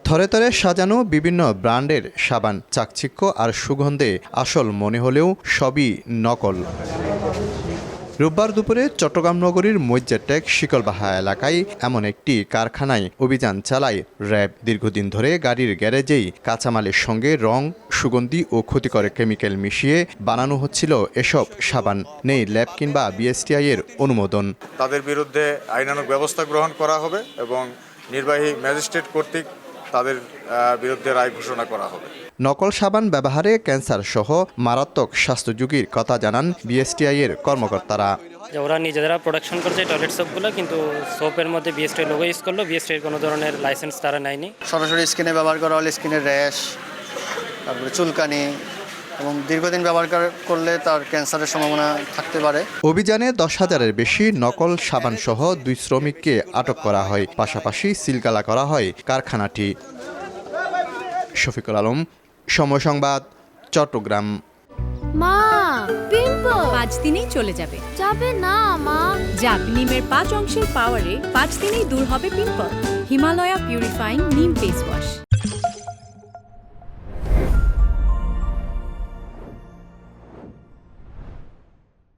থরে থরে সাজানো বিভিন্ন ব্র্যান্ডের সাবান চাকচিক্য আর সুগন্ধে আসল মনে হলেও সবই নকল। রোববার দুপুরে চট্টগ্রাম নগরীর মজ্জারটেক শিকলবাহা এলাকায় এমন একটি কারখানায় অভিযান চালায় র্যাব। দীর্ঘদিন ধরে গাড়ির গ্যারেজেই কাঁচামালের সঙ্গে রং, সুগন্ধি ও ক্ষতিকর কেমিক্যাল মিশিয়ে বানানো হচ্ছিল এসব সাবান। নেই ল্যাব কিংবা বিএসটিআই এর অনুমোদন। তাদের বিরুদ্ধে আইনানুগ ব্যবস্থা গ্রহণ করা হবে এবং নির্বাহী ম্যাজিস্ট্রেট কর্তৃক তাদের বিরুদ্ধে রায় ঘোষণা করা হবে। নকল সাবান ব্যবহারে ক্যান্সার সহ মারাত্মক স্বাস্থ্য ঝুঁকির কথা জানান বিএসটিআই এর কর্মকর্তারা। ওরা নিজেরা প্রোডাকশন করছে টয়লেট সোপগুলো, কিন্তু সোপের মধ্যে বিএসটিআই লোগো ইউজ করলো। বিএসটিআই কোনো ধরনের লাইসেন্স তারা নেয়নি। সরাসরি স্কিনে ব্যবহার করা হলে স্কিনের র্যাশ, তারপরে চুলকানি এবং দীর্ঘদিন ব্যবহার করলে তার ক্যান্সারের সম্ভাবনা থাকতে পারে। অভিযানে 10,000-এর বেশি নকল সাবান সহ 2 শ্রমিককে আটক করা হয়। পাশাপাশি সিলগালা করা হয় কারখানাটি। শফিকুল আলম, সময় সংবাদ, চট্টগ্রাম। মা, পিম্পল 5 দিনেই চলে যাবে। যাবে না মা। যাক, নিমের 5 অংশের পাওয়ারে 5 দিনেই দূর হবে পিম্পল। হিমালয়া পিউরিফাইং নিম ফেস ওয়াশ।